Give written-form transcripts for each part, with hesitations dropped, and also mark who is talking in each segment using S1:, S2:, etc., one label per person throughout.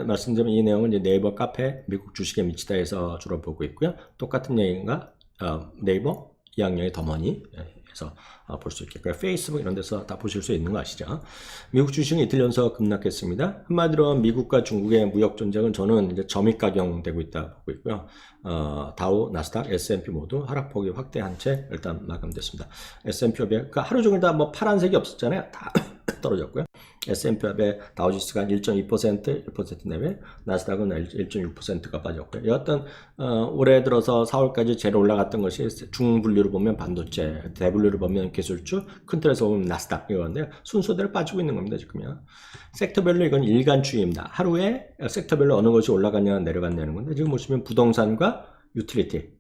S1: 말씀드린 이 내용은 이제 네이버 카페 미국 주식에 미치다에서 주로 보고 있고요. 똑같은 얘기가 네이버 이학년의 더머니 에서 볼 수 있겠고요. 페이스북 이런 데서 다 보실 수 있는 거 아시죠? 미국 주식은 이틀 연속 급락했습니다. 한마디로 미국과 중국의 무역 전쟁은 저는 이제 점입가경되고 있다 보고 있고요. 다우, 나스닥, S&P 모두 하락폭이 확대한 채 일단 마감됐습니다. S&P 500, 그러니까 하루 종일 다 뭐 파란색이 없었잖아요. 다 떨어졌고요. S&P 500 다우지수가 1.2%, 1% 내외, 나스닥은 1.6%가 빠졌고요. 여하튼 올해 들어서 4월까지 제일 올라갔던 것이 중분류로 보면 반도체, 대분류로 보면 기술주, 큰 틀에서 보면 나스닥 이건데요. 순서대로 빠지고 있는 겁니다, 지금요. 섹터별로 이건 일간추이입니다. 하루에 섹터별로 어느 것이 올라갔냐 내려갔냐는 건데 지금 보시면 부동산과 유틸리티,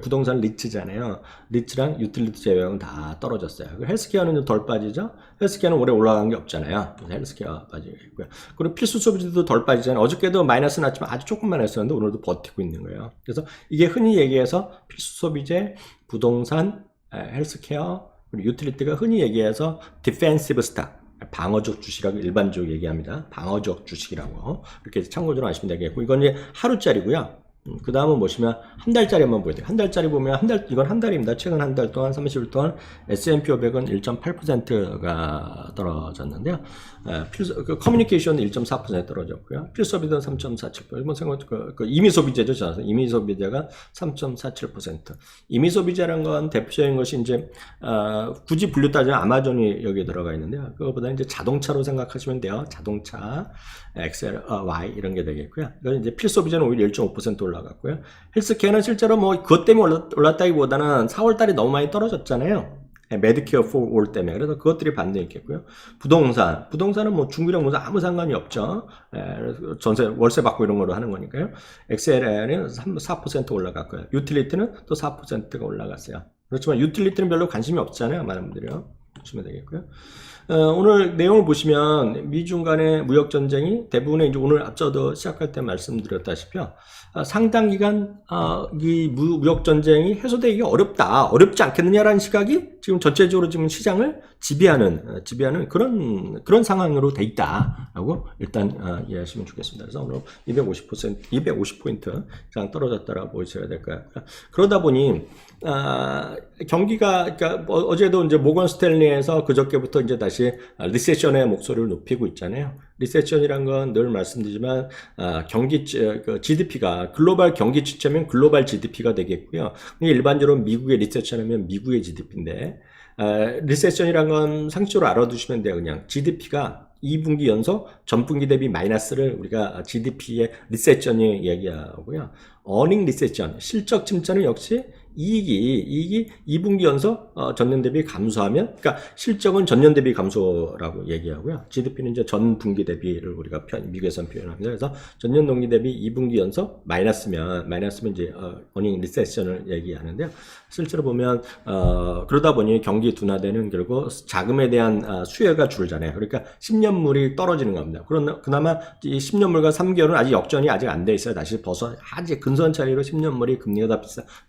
S1: 부동산 리츠잖아요. 리츠랑 유틸리티 제외하고는 다 떨어졌어요. 헬스케어는 좀 덜 빠지죠. 헬스케어는 올해 올라간 게 없잖아요. 헬스케어 빠지고요. 그리고 필수 소비재도 덜 빠지잖아요. 어저께도 마이너스 났지만 아주 조금만 했었는데 오늘도 버티고 있는 거예요. 그래서 이게 흔히 얘기해서 필수 소비재, 부동산, 헬스케어, 그리고 유틸리티가 흔히 얘기해서 디펜시브 스탁, 방어적 주식이라고 일반적으로 얘기합니다. 방어적 주식이라고 이렇게 참고적으로 아시면 되겠고, 이건 이제 하루짜리고요. 그 다음은 보시면 한 달짜리 한번 보여드릴게요. 한 달짜리 보면 이건 한 달입니다. 최근 한 달 동안 30일 동안 S&P 500은 1.8%가 떨어졌는데요. 커뮤니케이션은 1.4% 떨어졌고요. 필소비는 3.47%. 이미 소비재죠. 이미 소비재가 3.47%. 이미 소비재란 건 대표적인 것이 이제 굳이 분류 따지면 아마존이 여기에 들어가 있는데요. 그거보다 이제 자동차로 생각하시면 돼요. 자동차, XL, Y 이런 게 되겠고요. 이건 이제 필소비재는 오히려 1.5% 올라갔고요. 헬스케어는 실제로 뭐 그것 때문에 올랐다기보다는 4월달에 너무 많이 떨어졌잖아요. 메디케어 for all 때문에. 그래서 그것들이 반대에 있겠고요. 부동산은 뭐 중국이랑 무슨 아무 상관이 없죠. 전세, 월세 받고 이런 거로 하는 거니까요. XLN은 4% 올라갔고요. 유틸리티는 또 4%가 올라갔어요. 그렇지만 유틸리티는 별로 관심이 없잖아요. 많은 분들이요. 보시면 되겠고요. 오늘 내용을 보시면 미중 간의 무역 전쟁이 대부분의 이제 오늘 앞서도 시작할 때 말씀드렸다시피 상당 기간 이 무역 전쟁이 해소되기 어렵지 않겠느냐라는 시각이 지금 전체적으로 지금 시장을 지배하는 그런 상황으로 돼 있다라고 일단 이해하시면 좋겠습니다. 그래서 오늘 250포인트 이상 떨어졌다라고 보셔야 될 거예요. 그러다 보니 경기가, 그러니까 어제도 이제 모건 스탠리에서 그저께부터 이제 다시 리세션의 목소리를 높이고 있잖아요. 리세션이란 건 늘 말씀드리지만 GDP가 글로벌 경기 지표면 글로벌 GDP가 되겠고요. 일반적으로 미국의 리세션하면 미국의 GDP인데 리세션이란 건 상식적으로 알아두시면 돼요. 그냥 GDP가 2분기 연속 전분기 대비 마이너스를 우리가 GDP의 리세션이 얘기하고요. 어닝 리세션, 실적 침체는 역시 이익이 2분기 연속 전년 대비 감소하면, 그러니까 실적은 전년 대비 감소라고 얘기하고요. GDP는 이제 전 분기 대비를 우리가 미국에서는 표현합니다. 그래서 전년 동기 대비 2분기 연속 마이너스면 이제 어닝 리세션을 얘기하는데요. 실제로 보면 그러다 보니 경기 둔화되는 결국 자금에 대한 수요가 줄잖아요. 그러니까 10년물이 떨어지는 겁니다. 그나마 이 10년물과 3개월은 아직 역전이 아직 안 돼 있어요. 다시 아직 근소한 차이로 10년물이 금리가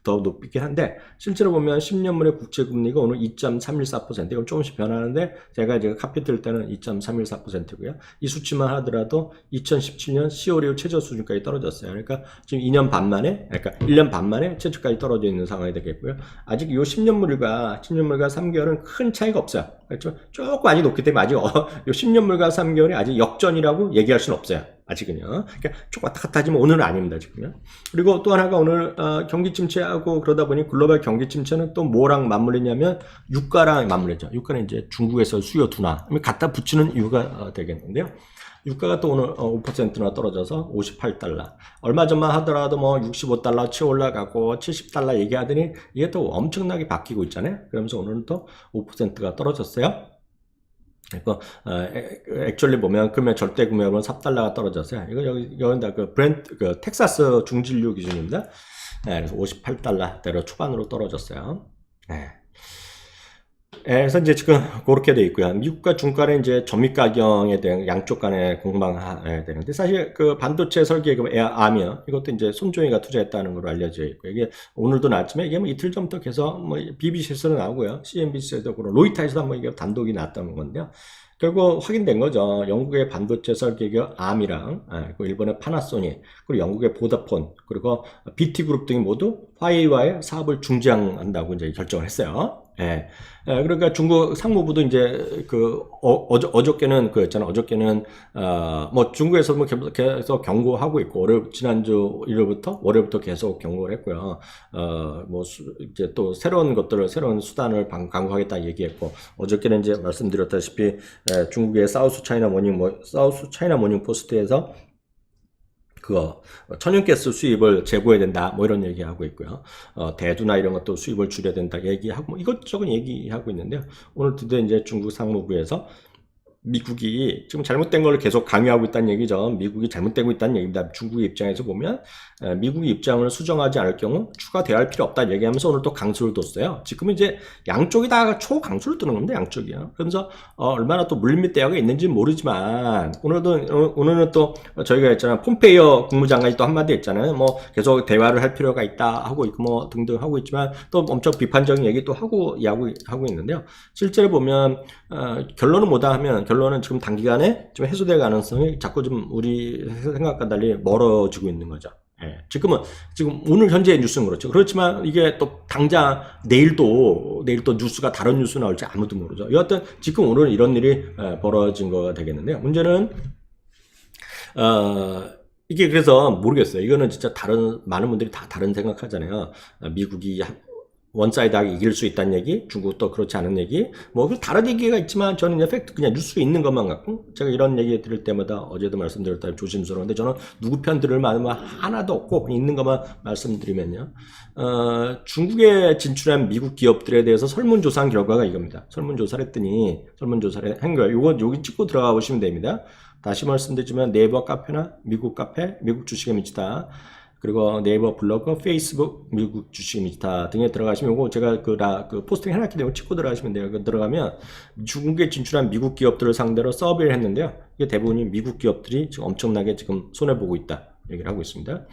S1: 더 높게 한데 실제로 보면 10년물의 국채금리가 오늘 2.314%, 이건 조금씩 변하는데 제가 카피틀 때는 2.314%고요. 이 수치만 하더라도 2017년 10월 이후 최저 수준까지 떨어졌어요. 그러니까 지금 1년 반 만에 최저까지 떨어져 있는 상황이 되겠고요. 아직 이 10년물과 3개월은 큰 차이가 없어요. 그렇죠? 조금 많이 높기 때문에 아직 이 10년물과 3개월이 아직 역전이라고 얘기할 수는 없어요. 아직은요. 그러니까 조금 왔다 갔다 하지만 오늘은 아닙니다, 지금요. 그리고 또 하나가 오늘 경기 침체하고 그러다 보니 글로벌 경기 침체는 또 뭐랑 맞물리냐면 유가랑 맞물리죠. 유가는 이제 중국에서 수요 둔화. 갖다 붙이는 이유가 되겠는데요. 유가가 또 오늘 5%나 떨어져서 58달러. 얼마 전만 하더라도 뭐 65달러 치 올라가고 70달러 얘기하더니 이게 또 엄청나게 바뀌고 있잖아요. 그러면서 오늘은 또 5%가 떨어졌어요. 그러니까 액츄얼리 보면 금액 절대 구매율은 4달러가 떨어졌어요. 이거 여기다 그 텍사스 중진류 기준입니다. 네, 그래서 58달러대로 초반으로 떨어졌어요. 네. 그래서 이제 지금 그렇게 돼 있고요. 미국과 중간에 이제 점입 가경에 대한 양쪽 간에 공방해야 되는데 사실 그 반도체 설계기업 아미어 이것도 이제 손정희가 투자했다는 걸로 알려져 있고 이게 오늘도 나왔지만 이게 뭐 이틀 전부터 계속 뭐 BBC에서도 나오고요, CNBC에도 그렇고 로이터에서도 한번 이게 단독이 나왔다는 건데요. 결국 확인된 거죠. 영국의 반도체 설계 기업 암이랑 그리고 일본의 파나소닉, 그리고 영국의 보다폰, 그리고 BT그룹 등이 모두 화웨이와의 사업을 중지한다고 이제 결정을 했어요. 예. 그러니까 중국 상무부도 이제 어저께는 어저께는 뭐 중국에서 뭐 계속 경고하고 있고 지난주 월요일부터 계속 경고를 했고요. 뭐 이제 또 새로운 수단을 강구하겠다 얘기했고, 어저께는 이제 말씀드렸다시피 중국의 사우스 차이나 모닝 포스트에서 천연가스 수입을 제고해야 된다, 뭐 이런 얘기하고 있고요. 대두나 이런 것도 수입을 줄여야 된다 얘기하고, 뭐 이것저것 얘기하고 있는데요. 오늘 드디어 이제 중국 상무부에서 미국이 지금 잘못된 걸 계속 강요하고 있다는 얘기죠. 미국이 잘못되고 있다는 얘기입니다. 중국의 입장에서 보면 미국의 입장을 수정하지 않을 경우 추가 대화할 필요 없다 얘기하면서 오늘 또 강수를 뒀어요. 지금은 이제 양쪽이 다 초강수를 두는 겁니다. 양쪽이요. 그러면서 얼마나 또 물밑 대화가 있는지 모르지만 오늘은 또 저희가 했잖아요. 폼페이오 국무장관이 또 한마디 했잖아요. 뭐 계속 대화를 할 필요가 있다 하고 있고 뭐 등등 하고 있지만 또 엄청 비판적인 얘기 또 하고 있는데요. 실제로 보면 결론은 뭐다 하면, 결론은 지금 단기간에 좀 해소될 가능성이 자꾸 좀 우리 생각과 달리 멀어지고 있는 거죠. 예, 지금 오늘 현재의 뉴스는 그렇죠. 그렇지만 이게 또 당장 내일 또 뉴스가 다른 뉴스 나올지 아무도 모르죠. 여하튼 지금 오늘 이런 일이 벌어진 거가 되겠는데요. 문제는 이게 그래서 모르겠어요. 이거는 진짜 많은 분들이 다 다른 생각하잖아요. 미국이 원사이드하게 이길 수 있다는 얘기, 중국도 그렇지 않은 얘기, 뭐 다른 얘기가 있지만 저는 이제 팩트 그냥 뉴스에 있는 것만 갖고, 제가 이런 얘기 들을 때마다 어제도 말씀드렸다시피 조심스러운데, 저는 누구 편 들을 마음은 하나도 없고 있는 것만 말씀드리면요. 중국에 진출한 미국 기업들에 대해서 설문조사한 결과가 이겁니다. 설문조사를 한 거예요. 여기 찍고 들어가 보시면 됩니다. 다시 말씀드리지만 네이버 카페나 미국 카페, 미국 주식에 미치다, 그리고 네이버 블로그, 페이스북, 미국 주식 미치다 등에 들어가시면, 이거 제가 그 포스팅 해놨기 때문에 찍고 들어가시면 돼요. 들어가면 중국에 진출한 미국 기업들을 상대로 서베이를 했는데요. 이게 대부분이 미국 기업들이 지금 엄청나게 지금 손해보고 있다 얘기를 하고 있습니다.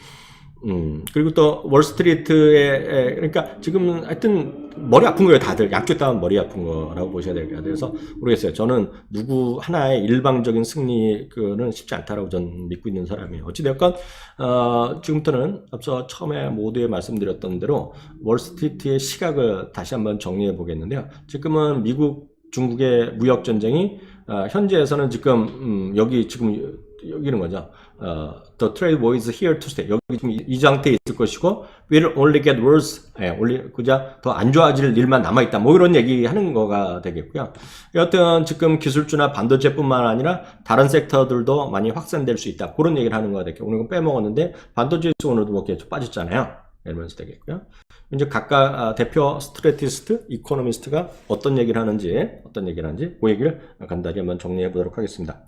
S1: 그리고 또 월스트리트에, 그러니까 지금 하여튼 머리 아픈 거예요. 다들 양쪽 다 머리 아픈 거라고 보셔야 될 것 같아요. 그래서 모르겠어요. 저는 누구 하나의 일방적인 승리는 쉽지 않다라고 저는 믿고 있는 사람이에요. 어찌되었건 지금부터는 앞서 처음에 모두에 말씀드렸던 대로 월스트리트의 시각을 다시 한번 정리해 보겠는데요. 지금은 미국 중국의 무역 전쟁이 현재에서는 지금 여기는 거죠. The trade war is here to stay. 여기 지금 이 상태에 있을 것이고, will only get worse. 더 안 좋아질 일만 남아있다. 뭐 이런 얘기 하는 거가 되겠고요. 여하튼 지금 기술주나 반도체뿐만 아니라 다른 섹터들도 많이 확산될 수 있다. 그런 얘기를 하는 거가 되겠고, 오늘 이거 빼먹었는데, 반도체 오늘도 뭐 계속 빠졌잖아요. 이러면서 되겠고요. 이제 각각 대표 스트래티스트, 이코노미스트가 어떤 얘기를 하는지, 그 얘기를 간단히 한번 정리해 보도록 하겠습니다.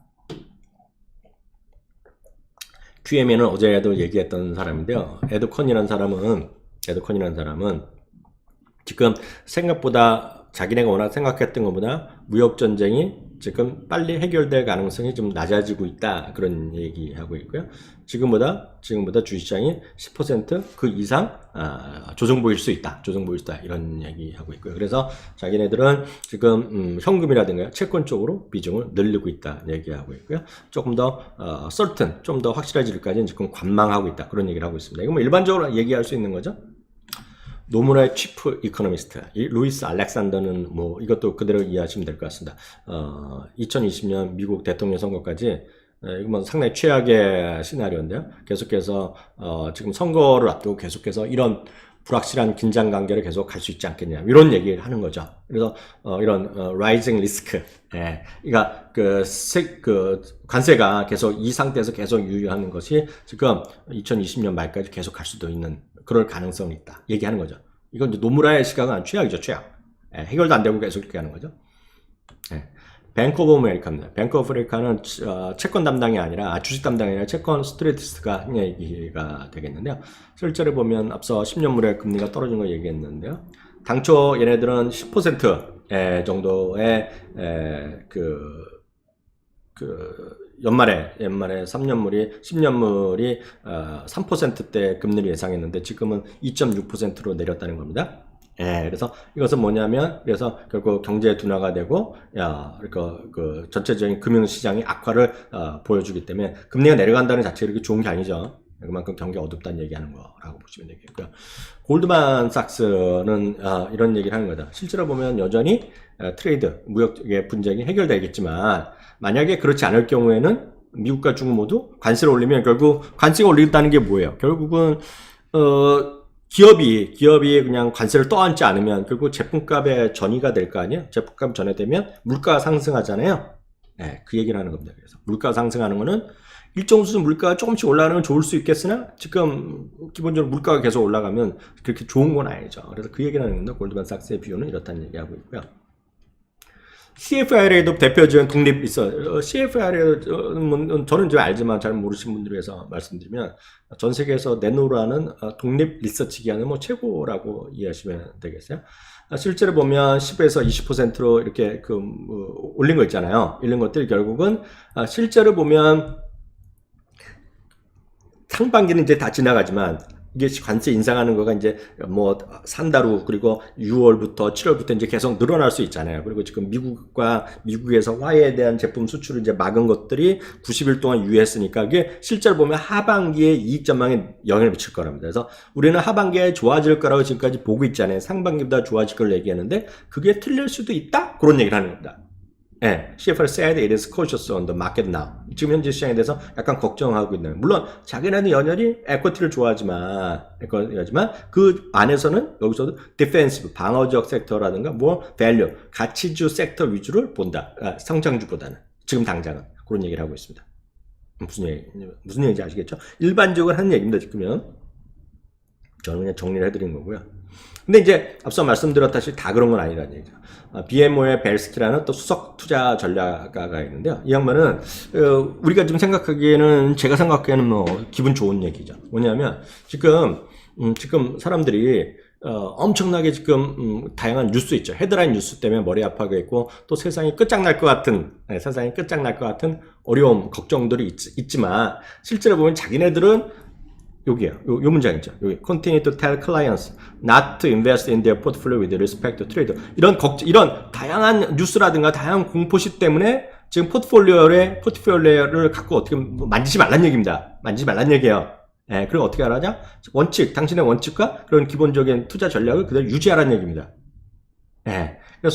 S1: QM에는 어제도 얘기했던 사람인데요. 에드컨이라는 사람은 지금 생각보다 자기네가 워낙 생각했던 것보다 무역 전쟁이 지금 빨리 해결될 가능성이 좀 낮아지고 있다, 그런 얘기하고 있고요. 지금보다 주식시장이 10% 이상 조정 보일 수 있다, 이런 얘기하고 있고요. 그래서 자기네들은 지금 현금이라든가 채권 쪽으로 비중을 늘리고 있다 얘기하고 있고요. 조금 더 좀 더 확실해질까지는 지금 관망하고 있다, 그런 얘기를 하고 있습니다. 이건 뭐 일반적으로 얘기할 수 있는 거죠. 노무라의 치프 이코노미스트, 루이스 알렉산더는 뭐 이것도 그대로 이해하시면 될 것 같습니다. 2020년 미국 대통령 선거까지 이건 뭐 상당히 최악의 시나리오인데요. 계속해서 지금 선거를 앞두고 계속해서 이런 불확실한 긴장 관계를 계속 갈 수 있지 않겠냐, 이런 얘기를 하는 거죠. 그래서 이런 라이징 리스크, 그러니까 관세가 계속 이 상태에서 계속 유효하는 것이 지금 2020년 말까지 계속 갈 수도 있는 그럴 가능성이 있다 얘기하는 거죠. 이건 이제 노무라의 시각은 최악이죠, 최악. 해결도 안 되고 계속 이렇게 하는 거죠. 뱅크 오브 아메리카입니다. 뱅크 오브 아메리카는 채권 담당이 아니라, 주식 담당이 아니라 채권 스트레티스트가 한 얘기가 되겠는데요. 실제로 보면 앞서 10년물의 금리가 떨어진 거 얘기했는데요. 당초 얘네들은 10% 정도의 연말에 10년물이 3%대 금리를 예상했는데 지금은 2.6%로 내렸다는 겁니다. 그래서 이것은 뭐냐면, 그래서 결국 경제 둔화가 되고, 그 전체적인 금융시장이 악화를 보여주기 때문에 금리가 내려간다는 자체가 이렇게 좋은 게 아니죠. 그만큼 경기가 어둡다는 얘기하는 거라고 보시면 되겠고요. 골드만삭스는 이런 얘기를 하는 거다. 실제로 보면 여전히 트레이드, 무역의 분쟁이 해결되겠지만, 만약에 그렇지 않을 경우에는 미국과 중국 모두 관세를 올리면 결국 관세가 올린다는 게 뭐예요? 결국은 기업이 그냥 관세를 떠안지 않으면 결국 제품값의 전이가 될 거 아니에요? 제품값 전이되면 물가가 상승하잖아요. 그 얘기를 하는 겁니다. 그래서 물가가 상승하는 거는 일정 수준 물가가 조금씩 올라가는 건 좋을 수 있겠으나 지금 기본적으로 물가가 계속 올라가면 그렇게 좋은 건 아니죠. 그래서 그 얘기를 하는 겁니다. 골드만삭스의 비유는 이렇다는 얘기하고 있고요. CFR에도 대표적인 독립 있어요. CFR은 저는 좀 알지만 잘 모르시는 분들을 위해서 말씀드리면 전 세계에서 내노라는 독립 리서치 기관은 뭐 최고라고 이해하시면 되겠어요. 실제로 보면 10에서 20%로 이렇게 올린 거 있잖아요. 이런 것들이 결국은 실제로 보면 상반기는 이제 다 지나가지만 이게 관세 인상하는 거가 이제 뭐 산다루 그리고 6월부터 7월부터 이제 계속 늘어날 수 있잖아요. 그리고 지금 미국에서 화해에 대한 제품 수출을 이제 막은 것들이 90일 동안 유예했으니까 이게 실제로 보면 하반기에 이익 전망에 영향을 미칠 거랍니다. 그래서 우리는 하반기에 좋아질 거라고 지금까지 보고 있잖아요. 상반기보다 좋아질 걸 얘기하는데 그게 틀릴 수도 있다? 그런 얘기를 하는 겁니다. CFR said it is cautious on the market now. 지금 현재 시장에 대해서 약간 걱정하고 있는. 물론 자기네는 연연히 에쿼티를 좋아하지만 그 안에서는 여기서도 디펜시브 방어적 섹터라든가 뭐 밸류 가치주 섹터 위주를 본다. 성장주보다는 지금 당장은 그런 얘기를 하고 있습니다. 무슨 얘기인지 아시겠죠? 일반적으로 하는 얘기입니다. 지금은 저는 그냥 정리를 해드린 거고요. 근데 이제 앞서 말씀드렸다시피 다 그런 건 아니라는 얘기죠. BMO의 벨스키라는 또 수석 투자 전략가가 있는데요. 이 양반은 우리가 지금 생각하기에는 제가 생각하기에는 뭐 기분 좋은 얘기죠. 뭐냐면 지금 사람들이 엄청나게 지금 다양한 뉴스 있죠. 헤드라인 뉴스 때문에 머리 아파하고 있고 또 세상이 끝장날 것 같은 어려움, 걱정들이 있지만 실제로 보면 자기네들은 여기에요. 요 문장 있죠. 여기 continue to tell clients not to invest in their portfolio with respect to trade. 이런 다양한 뉴스라든가 다양한 공포시 때문에 지금 포트폴리오를 갖고 어떻게 만지지 말란 얘기입니다. 만지지 말란 얘기예요. 그럼 어떻게 하라냐? 당신의 원칙과 그런 기본적인 투자 전략을 그대로 유지하라는 얘기입니다. 그러니까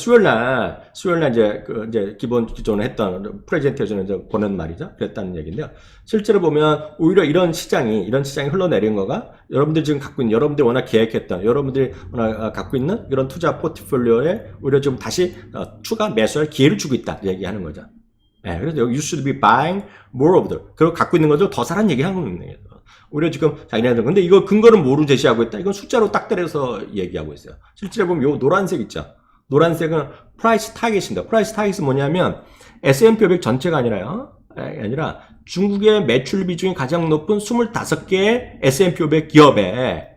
S1: 수요일날 이제 기존에 했던 프레젠테이션을 이제 보낸 말이죠. 그랬다는 얘기인데요. 실제로 보면 오히려 이런 시장이 흘러내린 거가 여러분들이 지금 갖고 있는, 여러분들이 워낙 계획했던, 여러분들이 워낙 갖고 있는 이런 투자 포트폴리오에 오히려 좀 다시 추가 매수할 기회를 주고 있다. 얘기하는 거죠. 그래서 여기 you should be buying more of them. 그리고 갖고 있는 것들 더 사라는 얘기 하는 거예요. 오히려 지금 자기네들, 근데 이거 근거는 뭐로 제시하고 있다? 이건 숫자로 딱 때려서 얘기하고 있어요. 실제로 보면 요 노란색 있죠? 노란색은 프라이스 타겟입니다. 프라이스 타겟은 뭐냐면 S&P 500 전체가 아니라 중국의 매출 비중이 가장 높은 25개의 S&P 500 기업에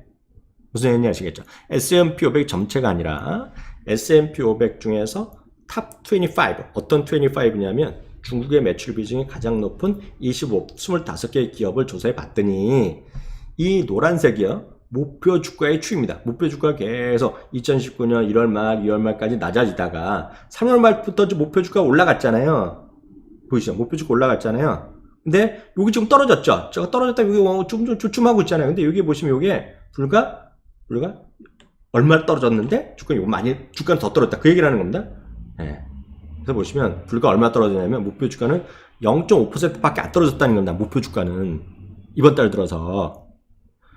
S1: 무슨 얘기인지 아시겠죠? S&P 500 전체가 아니라 S&P 500 중에서 탑 25, 어떤 25냐면 중국의 매출 비중이 가장 높은 25개의 기업을 조사해 봤더니 이 노란색이요. 목표 주가의 추이입니다. 목표 주가가 계속 2019년 1월 말, 2월 말까지 낮아지다가 3월 말부터 목표 주가가 올라갔잖아요. 보이시죠? 목표 주가 올라갔잖아요. 근데 여기 지금 떨어졌죠? 제가 떨어졌다 여기 좀 주춤하고 있잖아요. 근데 여기 보시면 이게 불과 얼마 떨어졌는데 주가는 더 떨어졌다. 그 얘기를 하는 겁니다. 그래서 보시면 불과 얼마 떨어지냐면 목표 주가는 0.5%밖에 안 떨어졌다는 겁니다. 목표 주가는 이번 달 들어서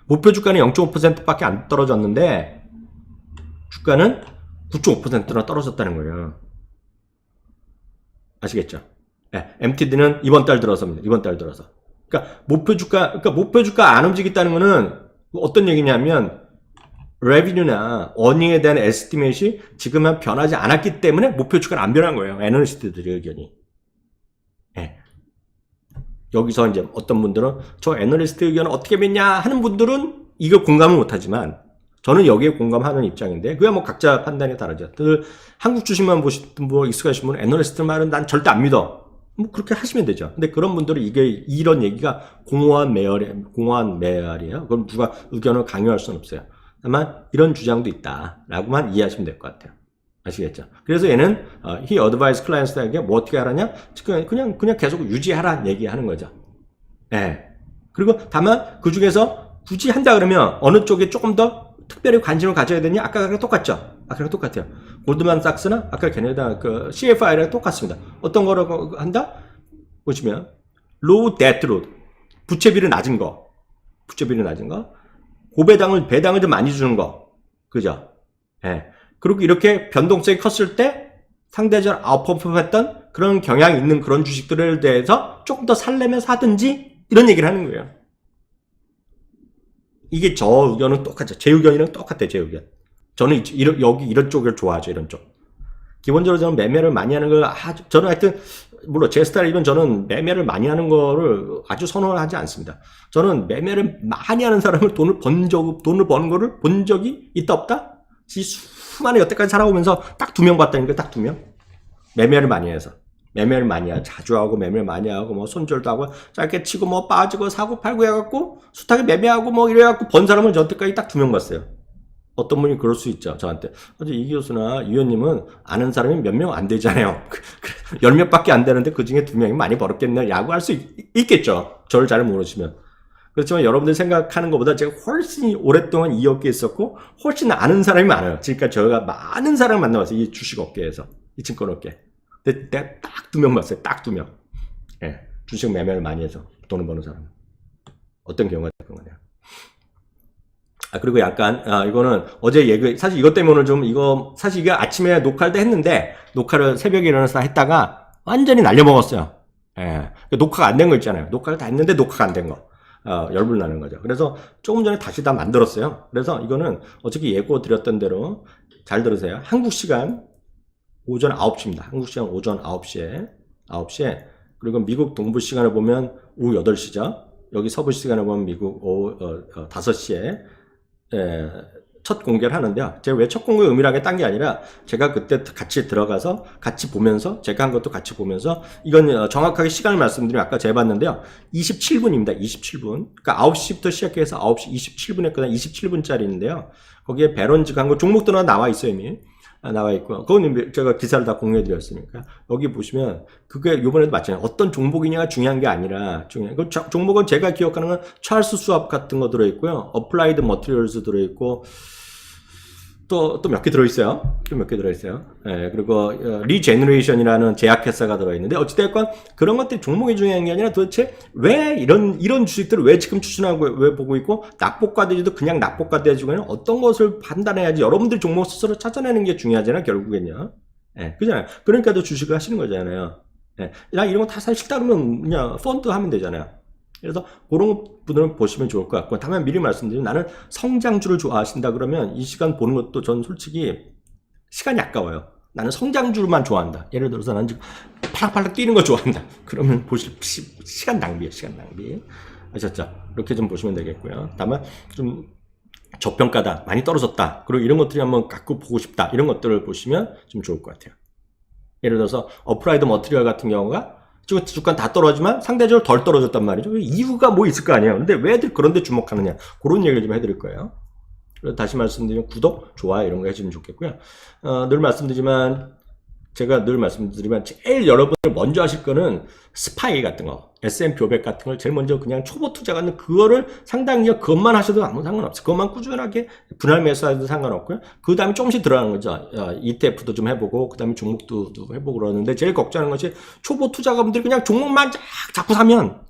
S1: 목표 주가는 0.5%밖에 안 떨어졌는데 주가는 9.5%나 떨어졌다는 거예요. 아시겠죠? MTD는 이번 달 들어서입니다. 이번 달 들어서. 그러니까 목표 주가 안 움직였다는 거는 어떤 얘기냐면 레비뉴나 어닝에 대한 에스티메이트이 지금은 변하지 않았기 때문에 목표 주가는 안 변한 거예요. 애널리스트들의 의견이. 여기서 이제 어떤 분들은 저 애널리스트 의견을 어떻게 믿냐 하는 분들은 이거 공감을 못하지만 저는 여기에 공감하는 입장인데 그야 뭐 각자 판단이 다르죠. 한국 주식만 보시던 분 익숙하신 분은 애널리스트 말은 난 절대 안 믿어. 뭐 그렇게 하시면 되죠. 근데 그런 분들은 이런 얘기가 공허한 매알이에요. 그럼 누가 의견을 강요할 수는 없어요. 다만 이런 주장도 있다라고만 이해하시면 될 것 같아요. 아시겠죠? 그래서 얘는 he advised clients에게 뭐 어떻게 하라냐? 그냥 계속 유지하라 얘기하는 거죠. 예. 그리고 다만 그 중에서 굳이 한다 그러면 어느 쪽에 조금 더 특별히 관심을 가져야 되냐? 아까랑 똑같죠? 아까랑 똑같아요. 골드만삭스나 아까 걔네다 그 CFI랑 똑같습니다. 어떤 거라고 한다? 보시면 low debt load, 부채비를 낮은 거, 배당을 좀 많이 주는 거, 그죠? 예. 그리고 이렇게 변동성이 컸을 때 상대적으로 아웃퍼폼했던 그런 경향이 있는 그런 주식들에 대해서 조금 더 살려면 사든지 이런 얘기를 하는 거예요. 이게 저 의견은 똑같죠. 제 의견이랑 똑같아요. 제 의견. 저는 여기 이런 쪽을 좋아하죠. 이런 쪽. 기본적으로 저는 매매를 많이 하는 걸 저는 하여튼 물론 제 스타일이면 저는 매매를 많이 하는 거를 아주 선호를 하지 않습니다. 저는 매매를 많이 하는 사람을 돈을 버는 거를 본 적이 있다 없다? 수많은 여태까지 살아오면서 딱 2명 봤다니까. 딱 2명. 매매를 많이 해서. 매매를 많이 하고 자주 하고 매매를 많이 하고 뭐 손절도 하고 짧게 치고 뭐 빠지고 사고 팔고 해갖고 숫하게 매매하고 뭐 이래갖고 번 사람은 저때까지 딱 2명 봤어요. 어떤 분이 그럴 수 있죠. 저한테 어제 이 교수나 이 의원님은 아는 사람이 몇 명 안 되잖아요. 10명밖에 안 되는데 그 중에 2명이 많이 벌었겠네 라고 할 수 있겠죠. 저를 잘 모르시면. 그렇지만 여러분들이 생각하는 것보다 제가 훨씬 오랫동안 이 업계에 있었고 훨씬 아는 사람이 많아요. 그러니까 저희가 많은 사람을 만나봤어요. 이 주식 업계에서. 이 증권 업계. 근데 내가 딱 2명 봤어요. 딱 2명. 예, 주식 매매를 많이 해서 돈을 버는 사람. 어떤 경우가 될 거냐. 그리고 약간, 이거는 어제 사실 이것 때문에 사실 이게 아침에 녹화를 했는데, 녹화를 새벽에 일어나서 했다가 완전히 날려먹었어요. 예. 녹화가 안 된 거 있잖아요. 녹화를 다 했는데 녹화가 안 된 거. 열불 나는 거죠. 그래서 조금 전에 다시 다 만들었어요. 그래서 이거는 어저께 예고 드렸던 대로 잘 들으세요. 한국 시간 오전 9시입니다. 한국 시간 오전 9시에. 그리고 미국 동부 시간을 보면 오후 8시죠. 여기 서부 시간을 보면 미국 오후 5시에 첫 공개를 하는데요. 제가 왜 첫 공개 은밀하게 딴 게 아니라 제가 그때 같이 들어가서 같이 보면서 제가 한 것도 같이 보면서 이건 정확하게 시간을 말씀드리면 아까 제가 봤는데요. 27분입니다. 27분. 그러니까 9시부터 시작해서 9시 27분에 했거든요. 27분짜리인데요. 거기에 배런즈가 한 거 종목들은 나와 있어요 이미. 나와 있고요. 그건 제가 기사를 다 공유해 드렸으니까. 여기 보시면, 그게 요번에도 마찬가지예요. 어떤 종목이냐가 중요한 게 아니라, 그 종목은 제가 기억하는 건 찰스 수압 같은 거 들어있고요. 어플라이드 머티리얼스 들어있고, 또 몇 개 들어있어요. 예, 그리고, 리제너레이션이라는 제약회사가 들어있는데, 어찌됐건 그런 것들이 종목이 중요한 게 아니라 도대체 왜 이런 주식들을 왜 지금 추천하고 왜 보고 있고, 낙폭과대주도 그냥 낙폭과대주고는 어떤 것을 판단해야지 여러분들이 종목 스스로 찾아내는 게 중요하잖아요, 결국엔요. 예, 그잖아요. 그러니까 더 주식을 하시는 거잖아요. 예, 나 이런 거 다 사실 싫다 그러면 그냥 펀드 하면 되잖아요. 그래서 그런 분들은 보시면 좋을 것 같고, 다만 미리 말씀드리면 나는 성장주를 좋아하신다 그러면 이 시간 보는 것도 전 솔직히 시간이 아까워요. 나는 성장주만 좋아한다. 예를 들어서 나는 지금 팔락팔락 뛰는 거 좋아한다. 그러면 보실 시간 낭비예요. 시간 낭비. 아셨죠? 이렇게 좀 보시면 되겠고요. 다만 좀 저평가다, 많이 떨어졌다, 그리고 이런 것들이 한번 갖고 보고 싶다, 이런 것들을 보시면 좀 좋을 것 같아요. 예를 들어서 어플라이드 머티리얼 같은 경우가 주가 다 떨어지만 상대적으로 덜 떨어졌단 말이죠. 이유가 뭐 있을 거 아니에요. 근데 왜들 그런 데 주목하느냐. 그런 얘기를 좀 해드릴 거예요. 그래서 다시 말씀드리면 구독, 좋아요 이런 거 해주면 좋겠고요. 제가 늘 말씀드리면 제일 여러분들 먼저 하실 거는 스파이 같은 거, S&P 500 같은 걸 제일 먼저 그냥 초보 투자 같은 그거를 상당히 그것만 하셔도 아무 상관없어요. 그것만 꾸준하게 분할 매수하셔도 상관없고요. 그 다음에 조금씩 들어가는 거죠. ETF도 좀 해보고 그 다음에 종목도 해보고 그러는데 제일 걱정하는 것이 초보 투자가분들이 그냥 종목만 자꾸 사면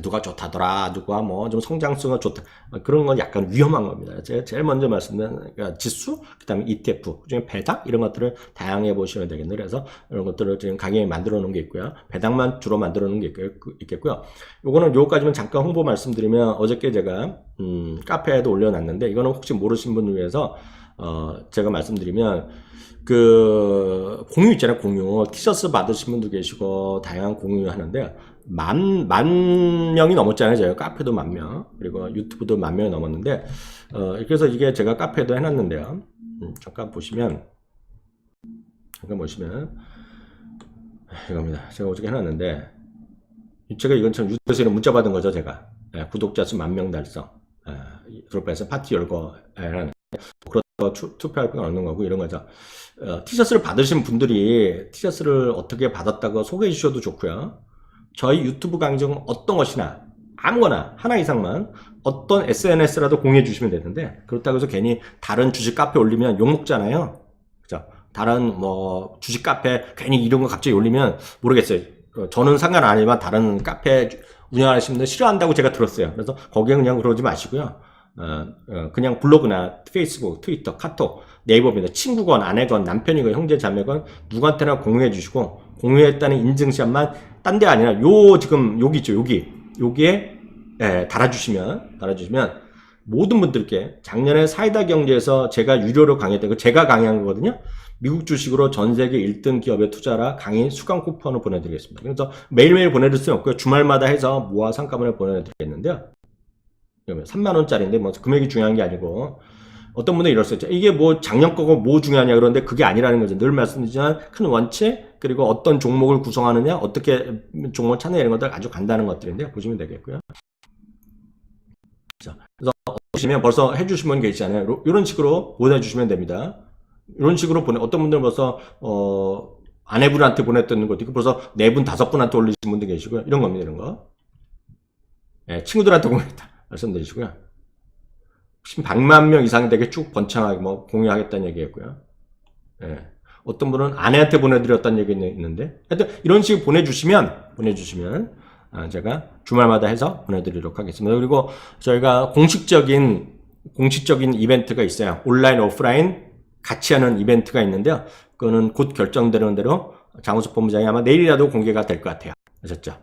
S1: 누가 좋다더라, 누가 뭐 좀 성장성이 좋다, 그런 건 약간 위험한 겁니다. 제가 제일 먼저 말씀드린 그러니까 지수, 그 다음에 ETF, 그중에 배당 이런 것들을 다양해 보시면 되겠네요. 그래서 이런 것들을 지금 강의에 만들어 놓은 게 있고요. 배당만 주로 만들어 놓은 게 있겠고요. 요거는 요거까지만 잠깐 홍보 말씀드리면, 어저께 제가 카페에도 올려놨는데, 이거는 혹시 모르신 분을 위해서 제가 말씀드리면, 그 공유 있잖아요. 공유 티셔츠 받으신 분도 계시고 다양한 공유 하는데, 만 명이 넘었잖아요. 제가 카페도 10,000명, 그리고 유튜브도 10,000명이 넘었는데, 그래서 이게 제가 카페도 해놨는데요. 잠깐 보시면 이겁니다. 제가 어저께 해놨는데, 제가 이건 참 유튜브에서 문자 받은 거죠. 제가 구독자 수 10,000명 달성, 드롭에서 파티 열고 해놨는데, 그렇다고 투표할 건 없는 거고 이런 거죠. 티셔츠를 받으신 분들이 티셔츠를 어떻게 받았다고 소개해 주셔도 좋고요. 저희 유튜브 강좌는 어떤 것이나 아무거나 하나 이상만 어떤 SNS라도 공유해 주시면 되는데 그렇다고 해서 괜히 다른 주식 카페 올리면 욕먹잖아요. 그죠? 다른 뭐 주식 카페 괜히 이런 거 갑자기 올리면 모르겠어요. 저는 상관 안 하지만 다른 카페 운영하시는 분들 싫어한다고 제가 들었어요. 그래서 거기에 그냥 그러지 마시고요. 그냥 블로그나 페이스북, 트위터, 카톡, 네이버입니다. 친구건 아내건 남편이건 형제 자매건 누구한테나 공유해 주시고 공유했다는 인증샷만 딴 데 아니라 지금 여기 있죠. 여기에 달아주시면 모든 분들께 작년에 사이다 경제에서 제가 유료로 강의했던 거 제가 강의한 거거든요. 미국 주식으로 전 세계 1등 기업에 투자라 강의 수강 쿠폰을 보내드리겠습니다. 그래서 매일매일 보내드릴 수는 없고요. 주말마다 해서 모아 상가번을 보내드리겠는데요. 3만원짜리인데 뭐 금액이 중요한 게 아니고 어떤 분들이 이럴 수 있죠. 이게 뭐 작년 거고 뭐 중요하냐 그런데 그게 아니라는 거죠. 늘 말씀드리지만 큰 원칙 그리고 어떤 종목을 구성하느냐 어떻게 종목을 찾느냐 이런 것들 아주 간단한 것들인데요. 보시면 되겠고요. 그래서 보시면 벌써 해주신 분 계시잖아요. 이런 식으로 보내주시면 됩니다. 이런 식으로 어떤 분들은 벌써 아내분한테 보냈던 것도 있고 벌써 4분 5분한테 올리신 분도 계시고요. 이런 겁니다. 이런 거. 친구들한테 보냈다 말씀드리시고요. 100만 명 이상 되게 쭉 번창하게 뭐 공유하겠다는 얘기였고요. 어떤 분은 아내한테 보내드렸다는 얘기 있는데 하여튼 이런 식으로 보내주시면 제가 주말마다 해서 보내드리도록 하겠습니다. 그리고 저희가 공식적인 이벤트가 있어요. 온라인, 오프라인 같이 하는 이벤트가 있는데요. 그거는 곧 결정되는 대로 장우석 본부장이 아마 내일이라도 공개가 될 것 같아요. 아셨죠?